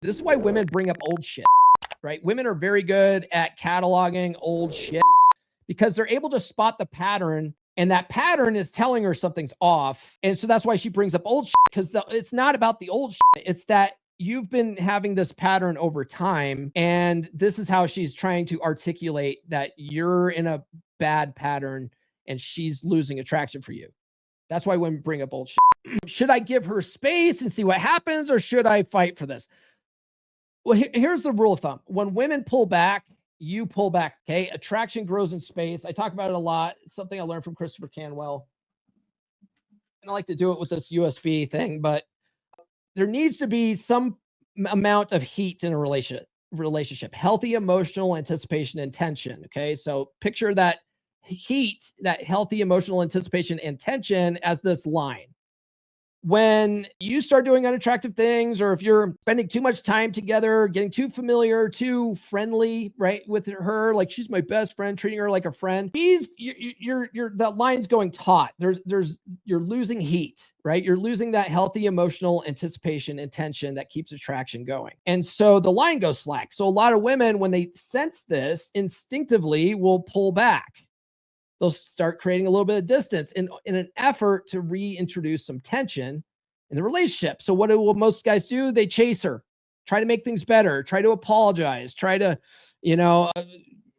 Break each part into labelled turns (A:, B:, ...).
A: This is why women bring up old shit, right? Women are very good at cataloging old shit because they're able to spot the pattern, and that pattern is telling her something's off. And so that's why she brings up old shit, because it's not about the old shit. It's that you've been having this pattern over time, and this is how she's trying to articulate that you're in a bad pattern and she's losing attraction for you. That's why women bring up old shit. Should I give her space and see what happens, or should I fight for this? Well, here's the rule of thumb. When women pull back, you pull back, okay? Attraction grows in space. I talk about it a lot. It's something I learned from Christopher Canwell. And I like to do it with this USB thing, but there needs to be some amount of heat in a relationship. Healthy emotional anticipation and tension, okay? So picture that heat, that healthy emotional anticipation and tension as this line. When you start doing unattractive things, or if you're spending too much time together, getting too familiar, too friendly, right, with her, like she's my best friend, treating her like a friend, you're that line's going taut. You're losing heat, right? You're losing that healthy emotional anticipation and tension that keeps attraction going. And so the line goes slack. So a lot of women, when they sense this, instinctively will pull back. They'll start creating a little bit of distance in an effort to reintroduce some tension in the relationship. So what will most guys do? They chase her, try to make things better, try to apologize, try to,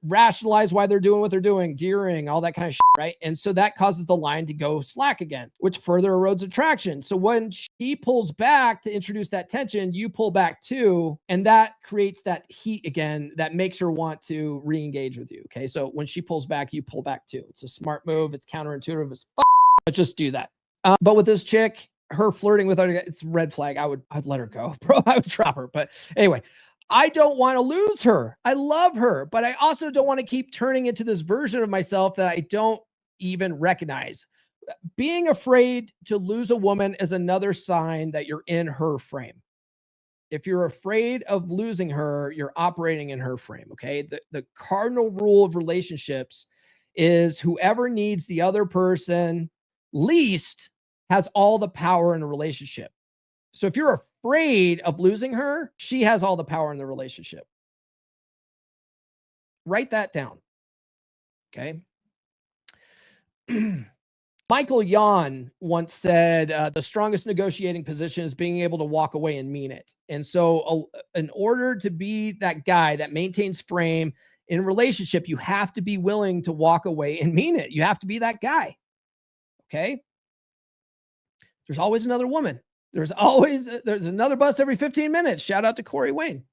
A: rationalize why they're doing what they're doing, deering, all that kind of shit, right? And so that causes the line to go slack again, which further erodes attraction. So when she pulls back to introduce that tension, you pull back too, and that creates that heat again that makes her want to re-engage with you, okay? So when she pulls back, you pull back too. It's a smart move. It's counterintuitive as fuck, but just do that. But with this chick, her flirting with her, it's a red flag. I'd let her go, bro. I would drop her. But anyway, I don't want to lose her. I love her, but I also don't want to keep turning into this version of myself that I don't even recognize. Being afraid to lose a woman is another sign that you're in her frame. If you're afraid of losing her, you're operating in her frame, okay? The cardinal rule of relationships is whoever needs the other person least has all the power in a relationship. So if you're afraid of losing her, she has all the power in the relationship. Write that down. Okay. Michael Yon once said, the strongest negotiating position is being able to walk away and mean it. And so in order to be that guy that maintains frame in a relationship, you have to be willing to walk away and mean it. You have to be that guy. Okay. There's always another woman. There's another bus every 15 minutes. Shout out to Corey Wayne.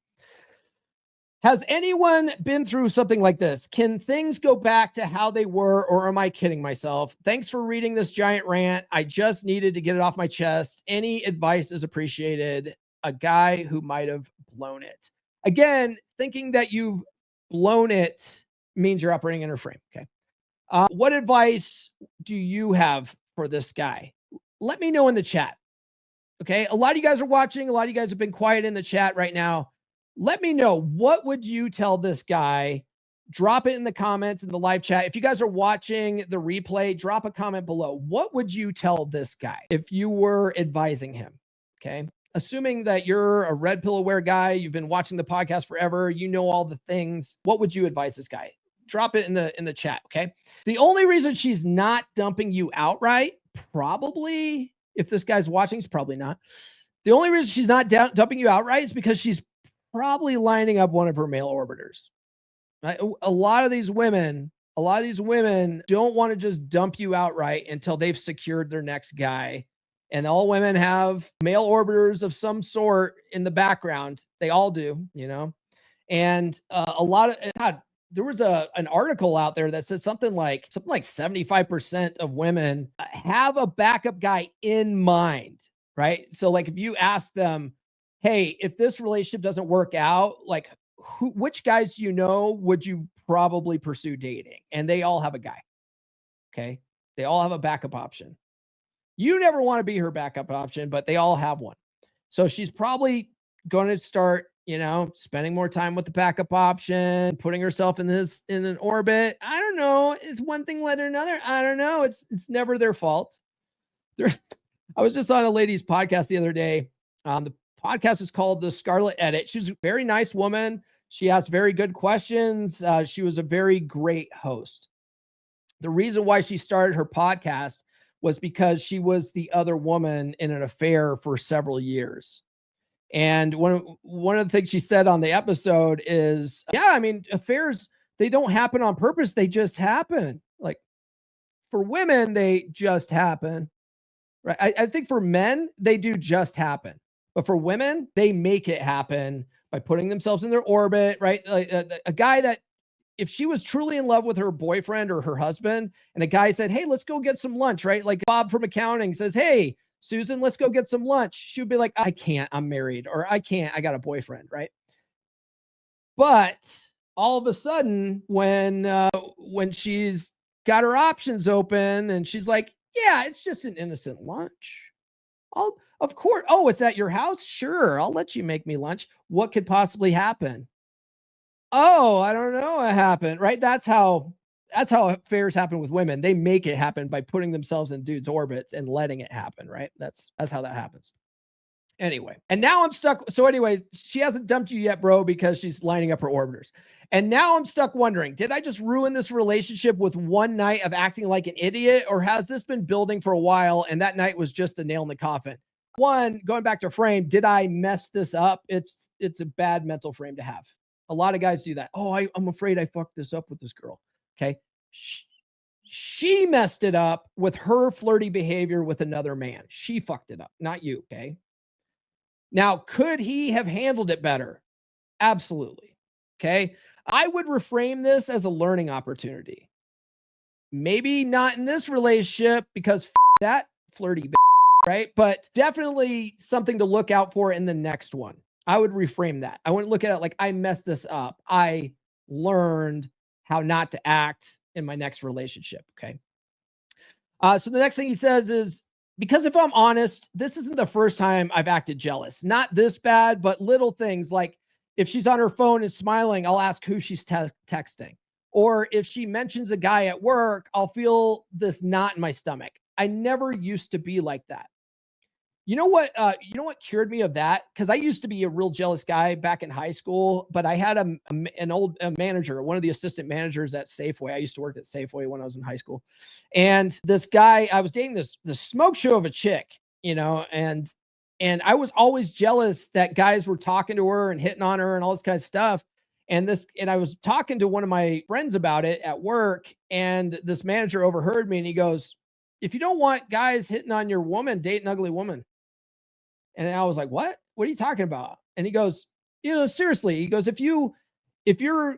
A: Has anyone been through something like this? Can things go back to how they were, or am I kidding myself? Thanks for reading this giant rant. I just needed to get it off my chest. Any advice is appreciated. A guy who might have blown it. Again, thinking that you've blown it means you're operating in her frame. Okay. What advice do you have for this guy? Let me know in the chat. Okay. A lot of you guys are watching. A lot of you guys have been quiet in the chat right now. Let me know, what would you tell this guy? Drop it in the comments in the live chat. If you guys are watching the replay, drop a comment below. What would you tell this guy if you were advising him? Okay. Assuming that you're a red pill aware guy, you've been watching the podcast forever, you know all the things. What would you advise this guy? Drop it in the chat. Okay. The only reason she's not dumping you outright, probably, if this guy's watching, it's probably not. The only reason she's not dumping you outright is because she's probably lining up one of her male orbiters. Right? A lot of these women don't want to just dump you outright until they've secured their next guy. And all women have male orbiters of some sort in the background. They all do, And a lot of God, there was an article out there that says something like 75% of women have a backup guy in mind, right? So like if you ask them, hey, if this relationship doesn't work out, like which guys do you know would you probably pursue dating? And they all have a guy. Okay. They all have a backup option. You never want to be her backup option, but they all have one. So she's probably going to start, spending more time with the backup option, putting herself in an orbit. I don't know. It's one thing led to another. I don't know. It's never their fault. I was just on a lady's podcast the other day. The podcast is called The Scarlet Edit. She's a very nice woman. She asked very good questions. She was a very great host. The reason why she started her podcast was because she was the other woman in an affair for several years. And one of the things she said on the episode is, yeah, I mean, affairs, they don't happen on purpose. They just happen. Like for women, they just happen. Right. I think for men, they do just happen. But for women, they make it happen by putting themselves in their orbit, right? Like a guy that if she was truly in love with her boyfriend or her husband, and a guy said, "Hey, let's go get some lunch," right? Like Bob from accounting says, "Hey, Susan, let's go get some lunch." She would be like, "I can't, I'm married," or "I can't, I got a boyfriend," right? But all of a sudden, when she's got her options open and she's like, "Yeah, it's just an innocent lunch. Of course. Oh, it's at your house? Sure, I'll let you make me lunch. What could possibly happen? Oh, I don't know what happened, right? That's how affairs happen with women. They make it happen by putting themselves in dudes' orbits and letting it happen, right? That's how that happens. Anyway, and now I'm stuck. So, anyway, she hasn't dumped you yet, bro, because she's lining up her orbiters. And now I'm stuck wondering, did I just ruin this relationship with one night of acting like an idiot, or has this been building for a while and that night was just the nail in the coffin? One, going back to frame, did I mess this up? It's a bad mental frame to have. A lot of guys do that. Oh, I'm afraid I fucked this up with this girl. Okay. She messed it up with her flirty behavior with another man. She fucked it up, not you. Okay. Now, could he have handled it better? Absolutely. Okay. I would reframe this as a learning opportunity. Maybe not in this relationship because that flirty, right? But definitely something to look out for in the next one. I would reframe that. I wouldn't look at it like I messed this up. I learned how not to act in my next relationship. Okay. So the next thing he says is, because if I'm honest, this isn't the first time I've acted jealous. Not this bad, but little things like if she's on her phone and smiling, I'll ask who she's texting. Or if she mentions a guy at work, I'll feel this knot in my stomach. I never used to be like that. You know what cured me of that? Because I used to be a real jealous guy back in high school, but I had an old manager, one of the assistant managers at Safeway. I used to work at Safeway when I was in high school. And this guy, I was dating this smoke show of a chick, and I was always jealous that guys were talking to her and hitting on her and all this kind of stuff. And I was talking to one of my friends about it at work, and this manager overheard me and he goes, "If you don't want guys hitting on your woman, date an ugly woman." And I was like, "What? What are you talking about?" And he goes, seriously, he goes, if you're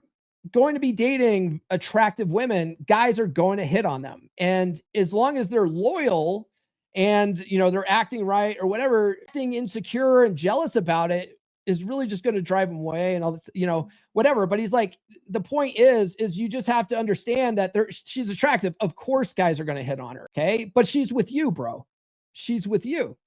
A: going to be dating attractive women, guys are going to hit on them. And as long as they're loyal and they're acting right or whatever, acting insecure and jealous about it is really just going to drive them away and all this, whatever. But he's like, the point is you just have to understand that she's attractive. Of course, guys are going to hit on her. Okay. But she's with you, bro. She's with you.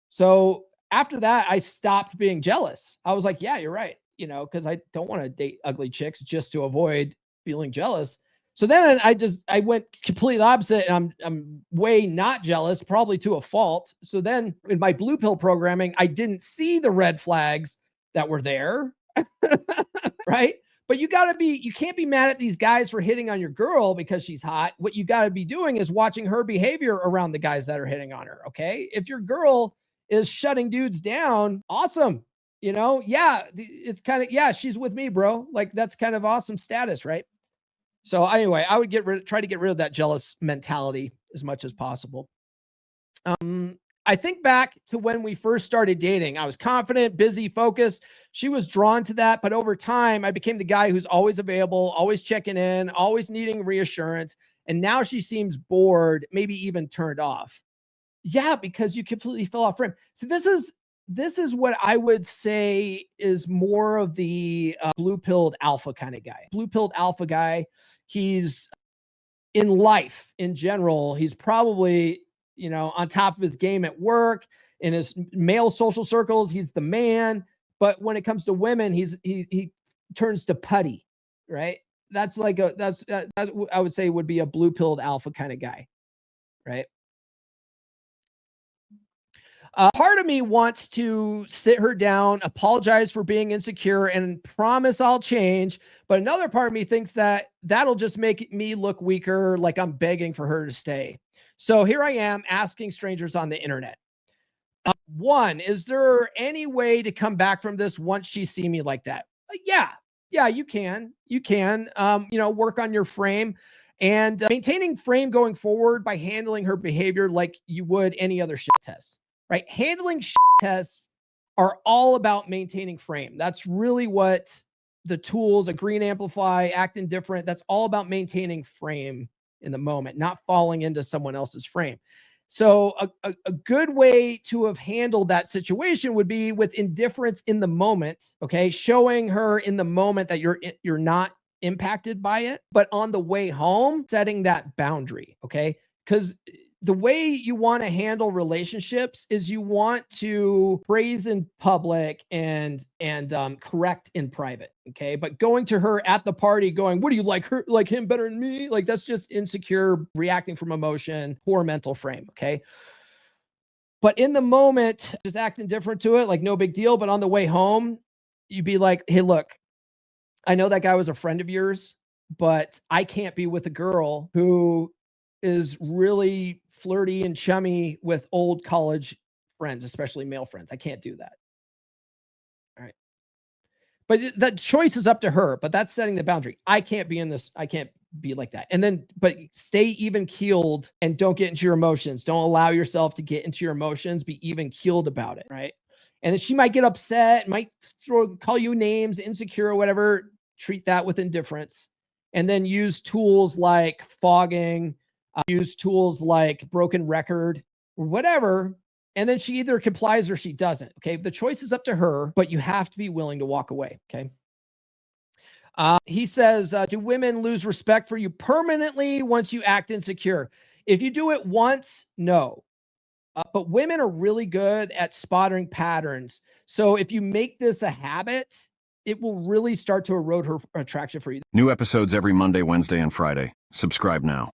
A: So after that, I stopped being jealous. I was like, yeah, you're right. Because I don't want to date ugly chicks just to avoid feeling jealous. So then I went completely opposite, and I'm way not jealous, probably to a fault. So then in my blue pill programming, I didn't see the red flags that were there. Right. But you can't be mad at these guys for hitting on your girl because she's hot. What you got to be doing is watching her behavior around the guys that are hitting on her. Okay. If your girl is shutting dudes down, awesome. Yeah, it's kind of, yeah, she's with me, bro. Like that's kind of awesome status, right? So anyway, I would try to get rid of that jealous mentality as much as possible. I think back to when we first started dating. I was confident, busy, focused. She was drawn to that, but over time, I became the guy who's always available, always checking in, always needing reassurance. And now she seems bored, maybe even turned off. Yeah, because you completely fell off frame. So this is what I would say is more of the blue pilled alpha kind of guy. Blue pilled alpha guy. He's in life in general. He's probably on top of his game at work, in his male social circles. He's the man. But when it comes to women, he turns to putty, right? That's like that's I would say would be a blue pilled alpha kind of guy, right? Part of me wants to sit her down, apologize for being insecure, and promise I'll change. But another part of me thinks that that'll just make me look weaker, like I'm begging for her to stay. So here I am asking strangers on the internet. One, is there any way to come back from this once she see me like that? Yeah, you can. You can, work on your frame and maintaining frame going forward by handling her behavior like you would any other shit test, right? Handling shit tests are all about maintaining frame. That's really what the tools, a green amplify, act indifferent, that's all about maintaining frame in the moment, not falling into someone else's frame. So a good way to have handled that situation would be with indifference in the moment, okay? Showing her in the moment that you're not impacted by it, but on the way home, setting that boundary, okay? Cuz the way you want to handle relationships is you want to praise in public and correct in private, okay? But going to her at the party going, what do you like her, like him better than me, like that's just insecure, reacting from emotion, poor mental frame, okay? But in the moment, just acting different to it, like no big deal. But on the way home, you'd be like, hey, look, I know that guy was a friend of yours, but I can't be with a girl who is really flirty and chummy with old college friends, especially male friends. I can't do that. All right. But the choice is up to her, but that's setting the boundary. I can't be in this. I can't be like that. And then, but stay even keeled and don't get into your emotions. Don't allow yourself to get into your emotions. Be even keeled about it. Right. And then she might get upset, might call you names, insecure or whatever. Treat that with indifference. And then use tools like fogging, use tools like broken record or whatever. And then she either complies or she doesn't. Okay. The choice is up to her, but you have to be willing to walk away. Okay. He says, do women lose respect for you permanently once you act insecure? If you do it once, no. But women are really good at spotting patterns. So if you make this a habit, it will really start to erode her attraction for you.
B: New episodes every Monday, Wednesday, and Friday. Subscribe now.